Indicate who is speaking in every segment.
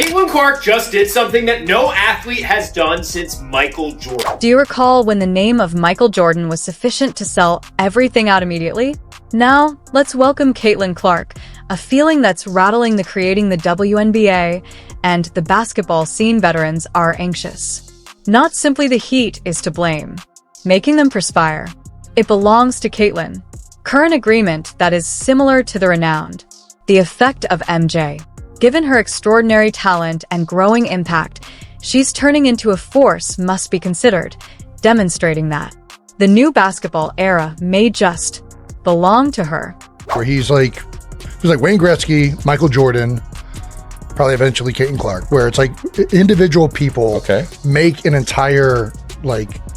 Speaker 1: Caitlin Clark just did something that no athlete has done since Michael Jordan.
Speaker 2: Do you recall when the name of Michael Jordan was sufficient to sell everything out immediately? Now, let's welcome Caitlin Clark, a feeling that's rattling the creating the WNBA, and the basketball scene veterans are anxious. Not simply the heat is to blame, making them perspire. It belongs to Caitlin. Current agreement that is similar to the renowned. The effect of MJ. Given her extraordinary talent and growing impact, she's turning into a force must be considered, demonstrating that the new basketball era may just belong to her.
Speaker 3: Where he's like Wayne Gretzky, Michael Jordan, probably eventually Caitlin Clark, where it's like individual people make an entire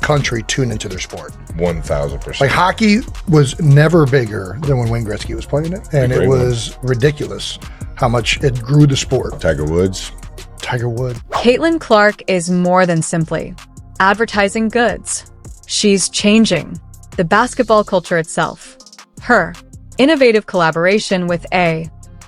Speaker 3: country tune into their sport.
Speaker 4: 1,000%.
Speaker 3: Like hockey was never bigger than when Wayne Gretzky was playing it, and it was ridiculous how much it grew the sport.
Speaker 4: Tiger Woods.
Speaker 2: Caitlin Clark is more than simply advertising goods. She's changing the basketball culture itself. Her innovative collaboration with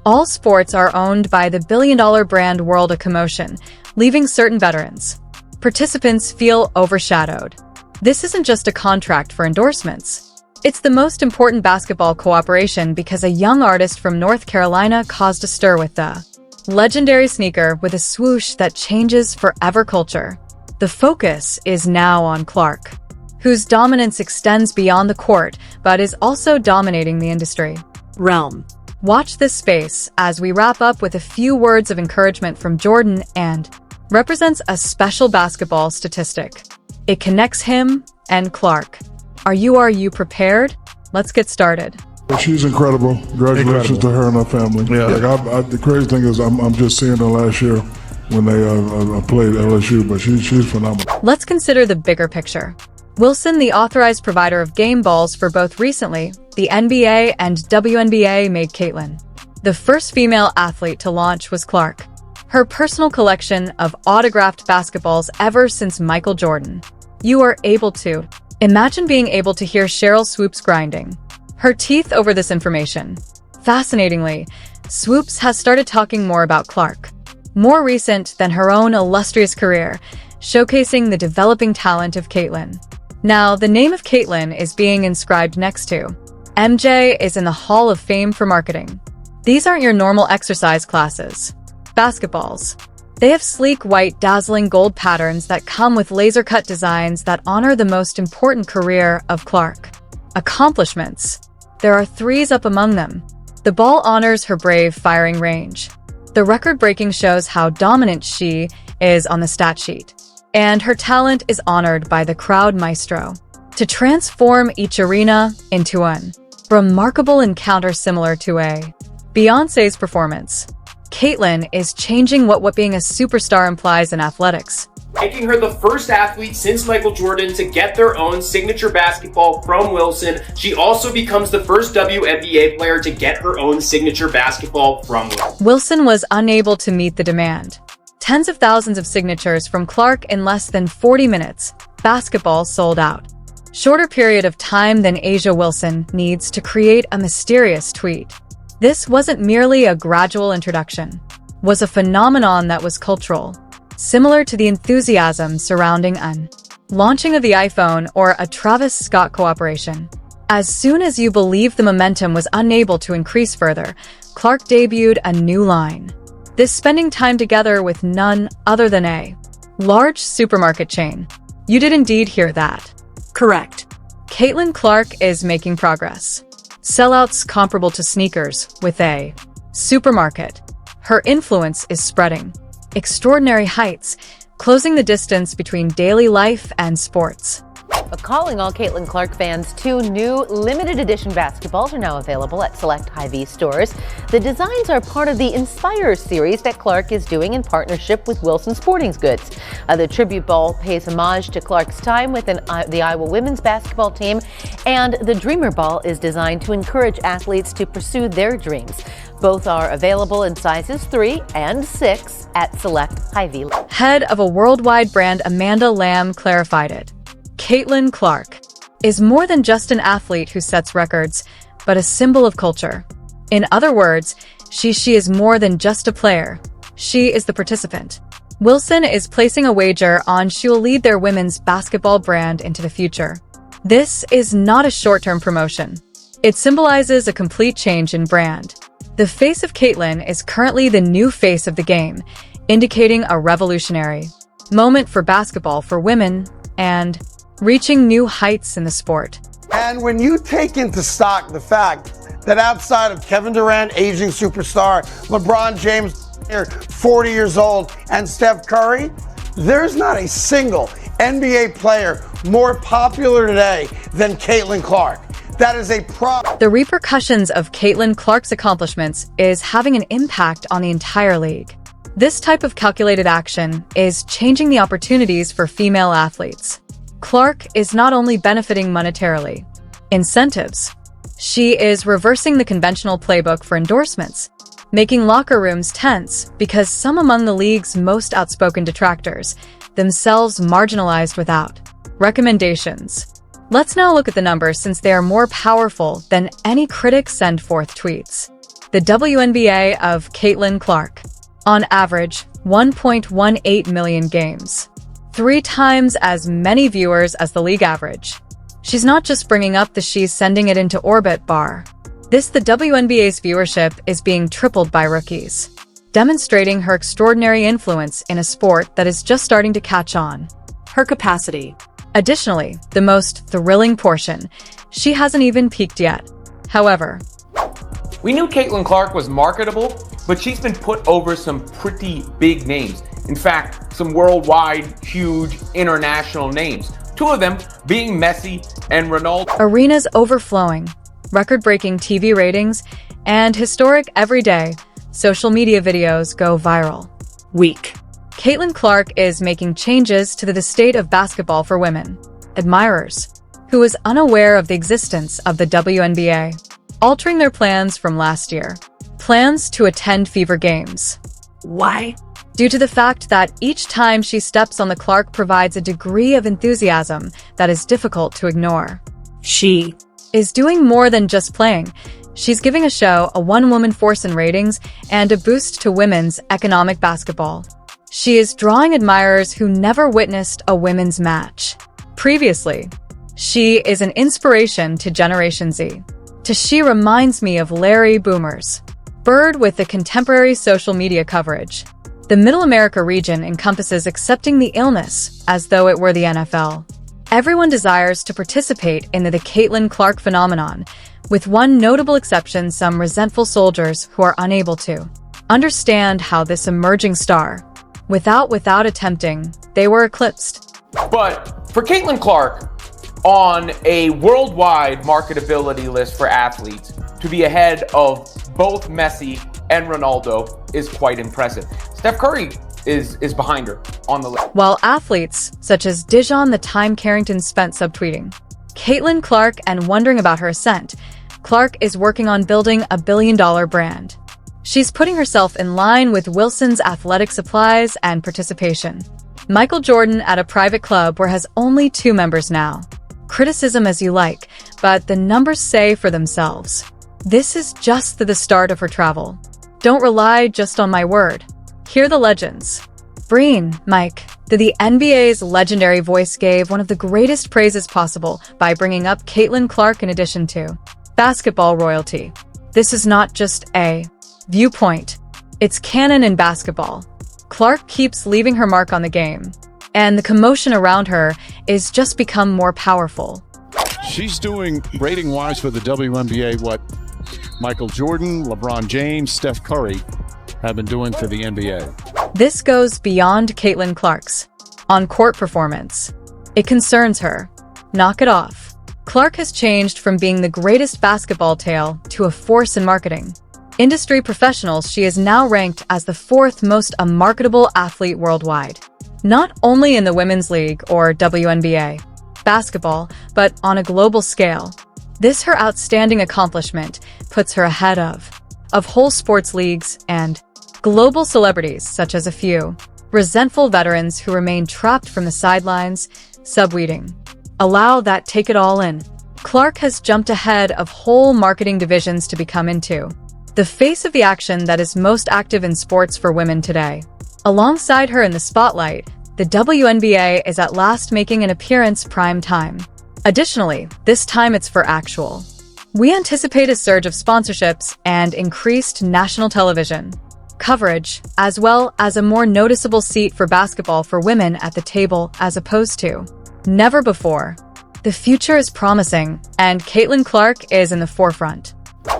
Speaker 2: All Sports are owned by the billion-dollar brand World of Commotion, leaving certain veterans. Participants feel overshadowed. This isn't just a contract for endorsements. It's the most important basketball cooperation because a young artist from North Carolina caused a stir with the legendary sneaker with a swoosh that changes forever culture. The focus is now on Clark, whose dominance extends beyond the court but is also dominating the industry realm. Watch this space as we wrap up with a few words of encouragement from Jordan and represents a special basketball statistic. It connects him and Clark. Are you prepared? Let's get started.
Speaker 5: She's incredible. Congratulations to her and her family.
Speaker 3: Yeah.
Speaker 5: The crazy thing is I'm just seeing her last year when they played LSU, but she's phenomenal.
Speaker 2: Let's consider the bigger picture. Wilson, the authorized provider of game balls for both recently, the NBA and WNBA, made Caitlin the first female athlete to launch was Clark. Her personal collection of autographed basketballs ever since Michael Jordan. You are able to imagine being able to hear Cheryl Swoops grinding her teeth over this information. Fascinatingly, Swoops has started talking more about Clark, more recent than her own illustrious career, showcasing the developing talent of Caitlin. Now, the name of Caitlin is being inscribed next to MJ is in the Hall of Fame for marketing. These aren't your normal exercise classes. Basketballs. They have sleek, white, dazzling gold patterns that come with laser-cut designs that honor the most important career of Clark. Accomplishments. There are 3s up among them. The ball honors her brave firing range. The record-breaking shows how dominant she is on the stat sheet. And her talent is honored by the crowd maestro to transform each arena into an remarkable encounter similar to a Beyoncé's performance. Caitlin is changing what being a superstar implies in athletics.
Speaker 1: Making her the first athlete since Michael Jordan to get their own signature basketball from Wilson. She also becomes the first WNBA player to get her own signature basketball from Wilson.
Speaker 2: Wilson was unable to meet the demand. Tens of thousands of signatures from Clark in less than 40 minutes. Basketball sold out. Shorter period of time than Asia Wilson needs to create a mysterious tweet. This wasn't merely a gradual introduction, was a phenomenon that was cultural, similar to the enthusiasm surrounding an launching of the iPhone or a Travis Scott cooperation. As soon as you believed the momentum was unable to increase further, Clark debuted a new line. This spending time together with none other than a large supermarket chain. You did indeed hear that. Correct. Caitlin Clark is making progress. Sellouts comparable to sneakers with a supermarket. Her influence is spreading. Extraordinary heights, closing the distance between daily life and sports.
Speaker 6: But calling all Caitlin Clark fans, 2 new limited edition basketballs are now available at select Hy-Vee stores. The designs are part of the Inspire series that Clark is doing in partnership with Wilson Sporting Goods. The tribute ball pays homage to Clark's time with the Iowa women's basketball team, and the Dreamer ball is designed to encourage athletes to pursue their dreams. Both are available in sizes 3 and 6 at select Hy-Vee.
Speaker 2: Head of a worldwide brand, Amanda Lamb, clarified it. Caitlin Clark is more than just an athlete who sets records, but a symbol of culture. In other words, she is more than just a player. She is the participant. Wilson is placing a wager on she will lead their women's basketball brand into the future. This is not a short-term promotion. It symbolizes a complete change in brand. The face of Caitlin is currently the new face of the game, indicating a revolutionary moment for basketball for women and reaching new heights in the sport.
Speaker 4: And when you take into stock the fact that outside of Kevin Durant, aging superstar, LeBron James, 40 years old, and Steph Curry, there's not a single NBA player more popular today than Caitlin Clark. That is a problem.
Speaker 2: The repercussions of Caitlin Clark's accomplishments is having an impact on the entire league. This type of calculated action is changing the opportunities for female athletes. Clark is not only benefiting monetarily, incentives. She is reversing the conventional playbook for endorsements, making locker rooms tense because some among the league's most outspoken detractors themselves marginalized without recommendations. Let's now look at the numbers since they are more powerful than any critic send forth tweets. The WNBA of Caitlin Clark. On average, 1.18 million games. 3 times as many viewers as the league average. She's not just bringing up the she's sending it into orbit bar. The WNBA's viewership is being tripled by rookies, demonstrating her extraordinary influence in a sport that is just starting to catch on. Her capacity. Additionally, the most thrilling portion, she hasn't even peaked yet. However,
Speaker 7: we knew Caitlin Clark was marketable, but she's been put over some pretty big names. In fact, some worldwide, huge, international names. 2 of them being Messi and Ronaldo.
Speaker 2: Arenas overflowing, record-breaking TV ratings, and historic everyday social media videos go viral. Week. Caitlin Clark is making changes to the state of basketball for women. Admirers, who was unaware of the existence of the WNBA, altering their plans from last year. Plans to attend Fever Games. Why? Due to the fact that each time she steps on the Clark provides a degree of enthusiasm that is difficult to ignore. She is doing more than just playing. She's giving a show, a one-woman force in ratings, and a boost to women's economic basketball. She is drawing admirers who never witnessed a women's match previously. She is an inspiration to Generation Z. She reminds me of Larry Boomers. Bird with the contemporary social media coverage. The Middle America region encompasses accepting the illness as though it were the NFL. Everyone desires to participate in the Caitlin Clark phenomenon, with one notable exception: some resentful soldiers who are unable to understand how this emerging star, without attempting, they were eclipsed.
Speaker 7: But for Caitlin Clark, on a worldwide marketability list for athletes, to be ahead of both Messi and Ronaldo is quite impressive. Steph Curry is behind her on the list.
Speaker 2: While athletes such as Dijon the Time Carrington spent subtweeting Caitlin Clark and wondering about her ascent, Clark is working on building a billion-dollar brand. She's putting herself in line with Wilson's athletic supplies and participation. Michael Jordan at a private club where has only 2 members now. Criticism as you like, but the numbers say for themselves. This is just the start of her travel. Don't rely just on my word. Hear the legends. Breen, Mike, the NBA's legendary voice, gave one of the greatest praises possible by bringing up Caitlin Clark in addition to basketball royalty. This is not just a viewpoint. It's canon in basketball. Clark keeps leaving her mark on the game, and the commotion around her is just become more powerful.
Speaker 8: She's doing rating-wise for the WNBA what Michael Jordan, LeBron James, Steph Curry have been doing for the NBA.
Speaker 2: This goes beyond Caitlin Clark's on-court performance. It concerns her. Knock it off. Clark has changed from being the greatest basketball tale to a force in marketing. Industry professionals, she is now ranked as the 4th most marketable athlete worldwide. Not only in the Women's League or WNBA basketball, but on a global scale. This her outstanding accomplishment puts her ahead of whole sports leagues and global celebrities such as a few resentful veterans who remain trapped from the sidelines, subweeding. Allow that take it all in. Clark has jumped ahead of whole marketing divisions to become into the face of the action that is most active in sports for women today. Alongside her in the spotlight, the WNBA is at last making an appearance prime time. Additionally, this time it's for actual. We anticipate a surge of sponsorships and increased national television coverage, as well as a more noticeable seat for basketball for women at the table as opposed to never before. The future is promising, and Caitlin Clark is in the forefront.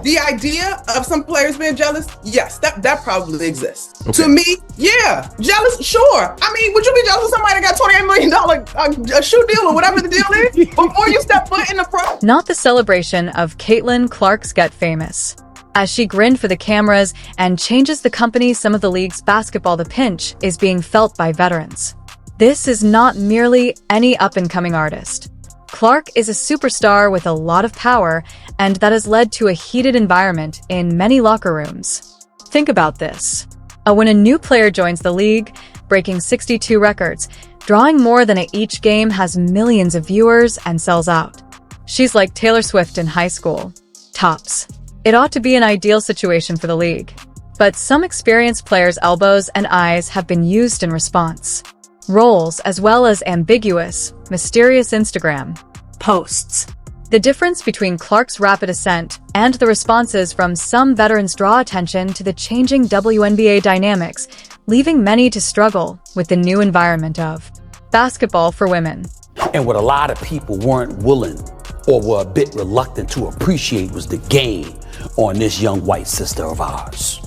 Speaker 9: The idea of some players being jealous, yes, that probably exists.
Speaker 10: Okay.
Speaker 9: To me, yeah, jealous, sure. I mean, would you be jealous of somebody that got $28 million a shoe deal or whatever the deal is before you step foot in the pro?
Speaker 2: Not the celebration of Caitlin Clark's Get Famous. As she grinned for the cameras and changes the company some of the league's basketball, the pinch is being felt by veterans. This is not merely any up-and-coming artist. Clark is a superstar with a lot of power, and that has led to a heated environment in many locker rooms. Think about this. When a new player joins the league, breaking 62 records, drawing more than at each game, has millions of viewers, and sells out. She's like Taylor Swift in high school. Tops. It ought to be an ideal situation for the league. But some experienced players' elbows and eyes have been used in response. Roles, as well as ambiguous, mysterious Instagram posts. The difference between Clark's rapid ascent and the responses from some veterans draw attention to the changing WNBA dynamics, leaving many to struggle with the new environment of basketball for women.
Speaker 11: And what a lot of people weren't willing or were a bit reluctant to appreciate was the game on this young white sister of ours.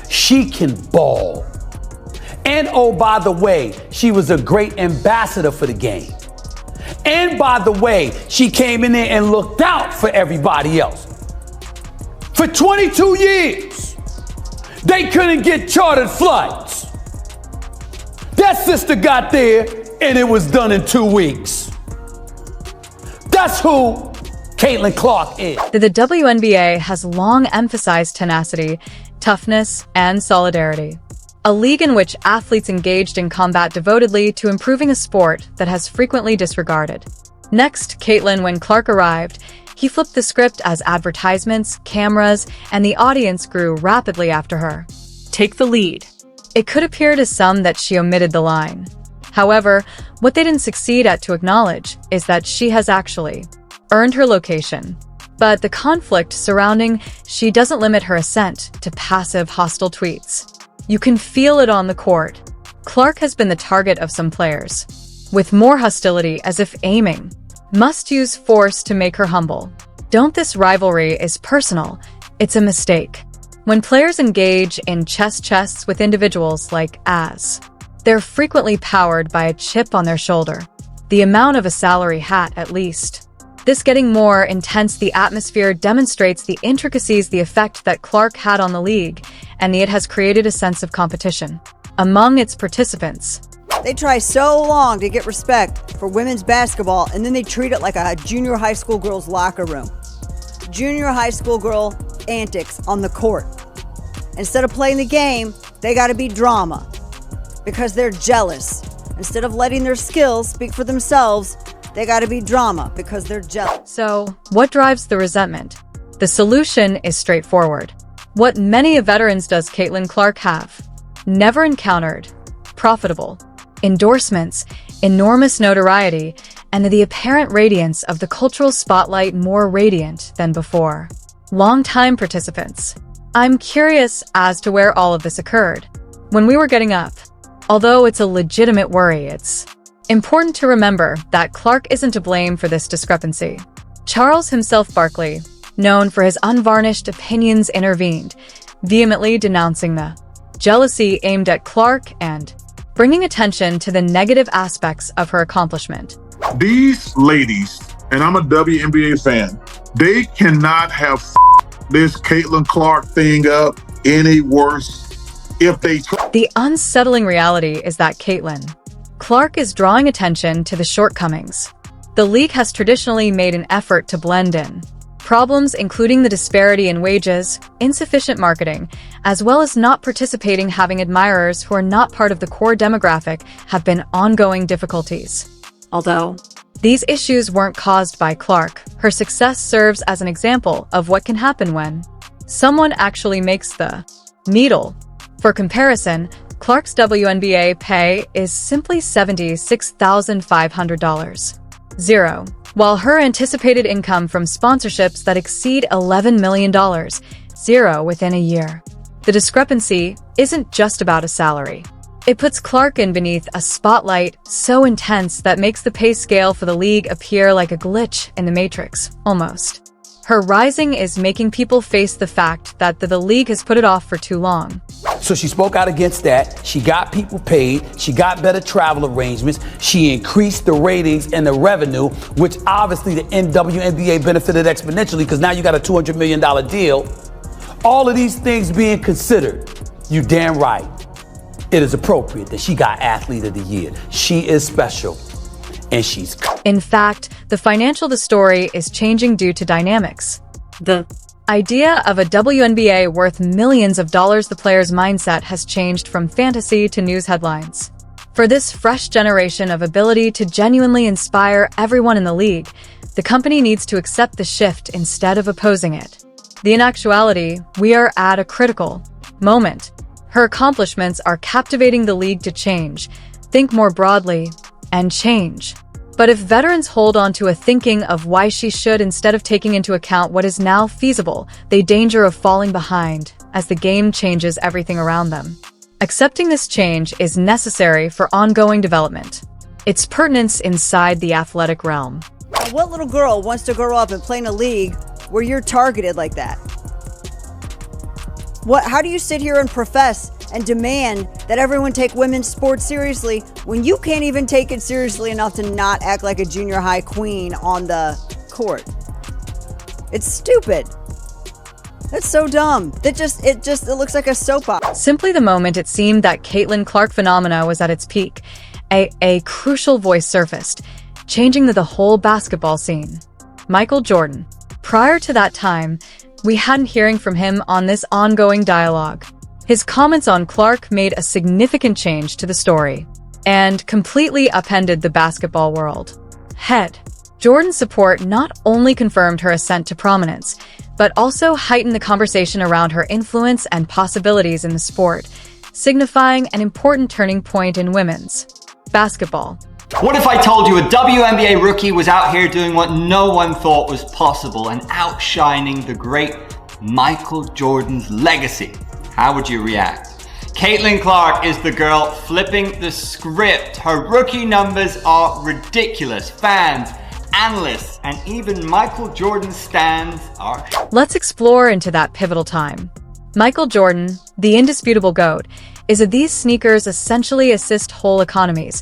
Speaker 11: She can ball. And oh, by the way, she was a great ambassador for the game. And by the way, she came in there and looked out for everybody else. For 22 years, they couldn't get chartered flights. That sister got there and it was done in 2 weeks. That's who Caitlin Clark is.
Speaker 2: The WNBA has long emphasized tenacity, toughness, and solidarity. A league in which athletes engaged in combat devotedly to improving a sport that has frequently disregarded. Next, Caitlin, when Clark arrived, he flipped the script as advertisements, cameras, and the audience grew rapidly after her. Take the lead. It could appear to some that she omitted the line. However, what they didn't succeed at to acknowledge is that she has actually earned her location. But the conflict surrounding she doesn't limit her ascent to passive hostile tweets. You can feel it on the court. Clark has been the target of some players, with more hostility as if aiming. Must use force to make her humble. Don't this rivalry is personal, it's a mistake. When players engage in chest-to-chest with individuals like As, they're frequently powered by a chip on their shoulder. The amount of a salary hat, at least. This getting more intense, the atmosphere demonstrates the intricacies, the effect that Clark had on the league, and it has created a sense of competition among its participants.
Speaker 12: They try so long to get respect for women's basketball, and then they treat it like a junior high school girl's locker room. Junior high school girl antics on the court. Instead of playing the game, they gotta be drama because they're jealous. Instead of letting their skills speak for themselves, they gotta be drama because they're jealous.
Speaker 2: So, what drives the resentment? The solution is straightforward. What many of veterans does Caitlin Clark have? Never encountered. Profitable. Endorsements, enormous notoriety, and the apparent radiance of the cultural spotlight more radiant than before. Longtime participants. I'm curious as to where all of this occurred. When we were getting up. Although it's a legitimate worry, it's important to remember that Clark isn't to blame for this discrepancy. Charles himself Barkley, known for his unvarnished opinions, intervened, vehemently denouncing the jealousy aimed at Clark and bringing attention to the negative aspects of her accomplishment.
Speaker 5: These ladies, and I'm a WNBA fan, they cannot have this Caitlin Clark thing up any worse if they try.
Speaker 2: The unsettling reality is that Caitlin Clark is drawing attention to the shortcomings. The league has traditionally made an effort to blend in problems, including the disparity in wages, insufficient marketing, as well as not participating, having admirers who are not part of the core demographic have been ongoing difficulties. Although these issues weren't caused by Clark, her success serves as an example of what can happen when Someone actually makes the needle. For comparison, Clark's WNBA pay is simply $76,500. Zero. While her anticipated income from sponsorships that exceed $11 million, zero within a year. The discrepancy isn't just about a salary. It puts Clark in beneath a spotlight so intense that makes the pay scale for the league appear like a glitch in the Matrix, almost. Her rising is making people face the fact that the league has put it off for too long.
Speaker 11: So she spoke out against that. She got people paid. She got better travel arrangements. She increased the ratings and the revenue, which obviously the WNBA benefited exponentially because now you got a $200 million deal. All of these things being considered, you damn right. It is appropriate that she got Athlete of the Year. She is special, and she's...
Speaker 2: In fact, the financial story is changing due to dynamics. The idea of a WNBA worth millions of dollars, the player's mindset has changed from fantasy to news headlines. For this fresh generation of ability to genuinely inspire everyone in the league, the company needs to accept the shift instead of opposing it. In actuality, we are at a critical moment. Her accomplishments are captivating the league to change, think more broadly, and change. But if veterans hold on to a thinking of why she should instead of taking into account what is now feasible, they danger of falling behind as the game changes everything around them. Accepting this change is necessary for ongoing development. Its pertinence inside the athletic realm.
Speaker 12: What little girl wants to grow up and play in a league where you're targeted like that? How do you sit here and profess and demand that everyone take women's sports seriously when you can't even take it seriously enough to not act like a junior high queen on the court? It's stupid. That's so dumb. It looks like a soap opera.
Speaker 2: Simply the moment it seemed that Caitlin Clark phenomena was at its peak, a crucial voice surfaced, changing the whole basketball scene. Michael Jordan. Prior to that time, we hadn't hearing from him on this ongoing dialogue. His comments on Clark made a significant change to the story and completely upended the basketball world. Jordan's support not only confirmed her ascent to prominence, but also heightened the conversation around her influence and possibilities in the sport, signifying an important turning point in women's basketball.
Speaker 10: What if I told you a WNBA rookie was out here doing what no one thought was possible and outshining the great Michael Jordan's legacy? How would you react? Caitlin Clark is the girl flipping the script. Her rookie numbers are ridiculous. Fans, analysts, and even Michael Jordan stans are...
Speaker 2: Let's explore into that pivotal time. Michael Jordan, the indisputable GOAT, is these sneakers essentially assist whole economies,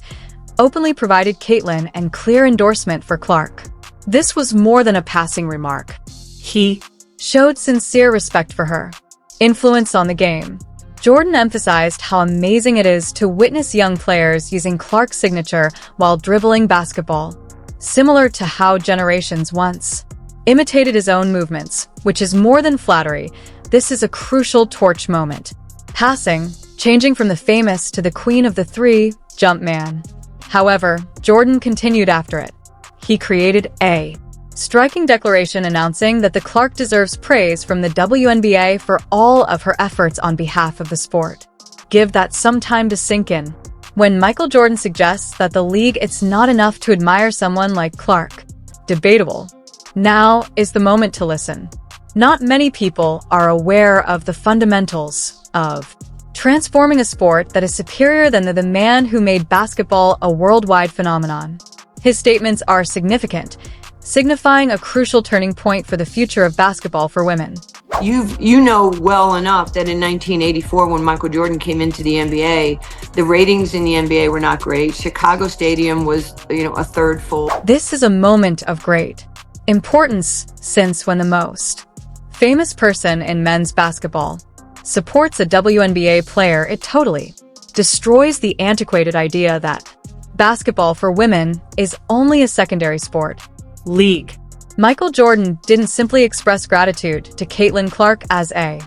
Speaker 2: openly provided Caitlin and clear endorsement for Clark. This was more than a passing remark. He showed sincere respect for her influence on the game. Jordan emphasized how amazing it is to witness young players using Clark's signature while dribbling basketball, similar to how generations once imitated his own movements, which is more than flattery. This is a crucial torch moment. Passing, changing from the famous to the queen of the three, jump man. However, Jordan continued after it. He created a striking declaration announcing that the Clark deserves praise from the WNBA for all of her efforts on behalf of the sport. Give that some time to sink in. When Michael Jordan suggests that the league it's not enough to admire someone like Clark, debatable. Now is the moment to listen. Not many people are aware of the fundamentals of transforming a sport that is superior than the man who made basketball a worldwide phenomenon. His statements are significant, signifying a crucial turning point for the future of basketball for women.
Speaker 13: You know well enough that in 1984, when Michael Jordan came into the NBA, the ratings in the NBA were not great. Chicago Stadium was, a third full.
Speaker 2: This is a moment of great importance since when the most famous person in men's basketball supports a WNBA player, it totally destroys the antiquated idea that basketball for women is only a secondary sport. League. Michael Jordan didn't simply express gratitude to Caitlin Clark as an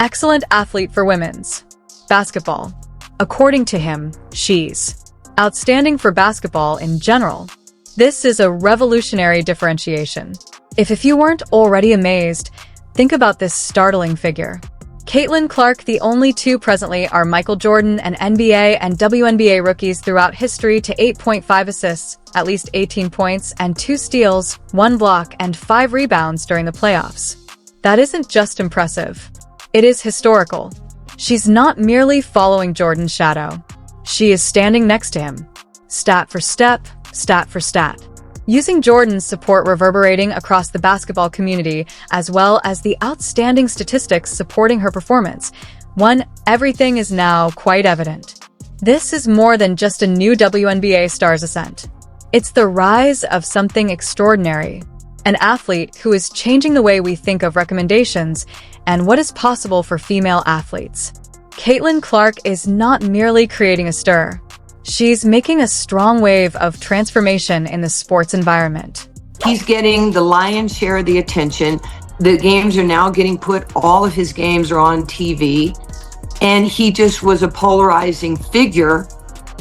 Speaker 2: excellent athlete for women's basketball. According to him, she's outstanding for basketball in general. This is a revolutionary differentiation. If you weren't already amazed, Think about this startling figure. Caitlin Clark, the only two presently are Michael Jordan, an NBA and WNBA rookies throughout history, to 8.5 assists, at least 18 points, and 2 steals, 1 block, and 5 rebounds during the playoffs. That isn't just impressive. It is historical. She's not merely following Jordan's shadow. She is standing next to him. Stat for step, stat for stat. Using Jordan's support reverberating across the basketball community, as well as the outstanding statistics supporting her performance, everything is now quite evident. This is more than just a new WNBA star's ascent. It's the rise of something extraordinary. An athlete who is changing the way we think of recommendations and what is possible for female athletes. Caitlin Clark is not merely creating a stir. She's making a strong wave of transformation in the sports environment.
Speaker 13: He's getting the lion's share of the attention. The games are now getting all of his games are on TV. And he just was a polarizing figure.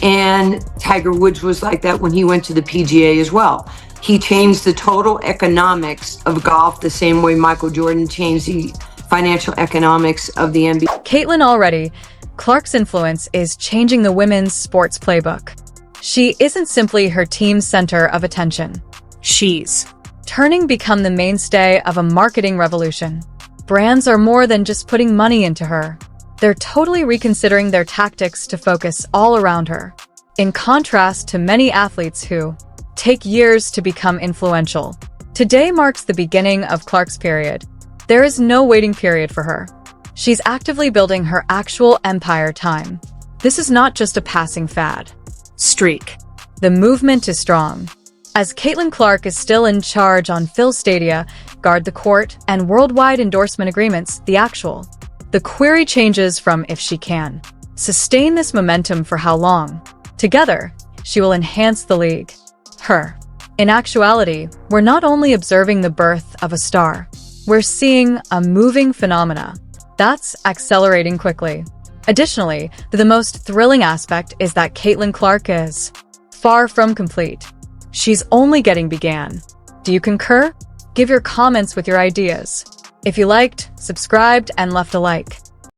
Speaker 13: And Tiger Woods was like that when he went to the PGA as well. He changed the total economics of golf the same way Michael Jordan changed the financial economics of the NBA.
Speaker 2: Clark's influence is changing the women's sports playbook. She isn't simply her team's center of attention. She's become the mainstay of a marketing revolution. Brands are more than just putting money into her. They're totally reconsidering their tactics to focus all around her. In contrast to many athletes who take years to become influential. Today marks the beginning of Clark's period. There is no waiting period for her. She's actively building her actual empire time. This is not just a passing fad. The movement is strong. As Caitlin Clark is still in charge on Phil Stadia, Guard the Court, and worldwide endorsement agreements, the query changes from if she can sustain this momentum for how long. Together, she will enhance the league. In actuality, we're not only observing the birth of a star, we're seeing a moving phenomena that's accelerating quickly. Additionally, the most thrilling aspect is that Caitlin Clark is far from complete. She's only getting began. Do you concur? Give your comments with your ideas. If you liked, subscribed, and left a like.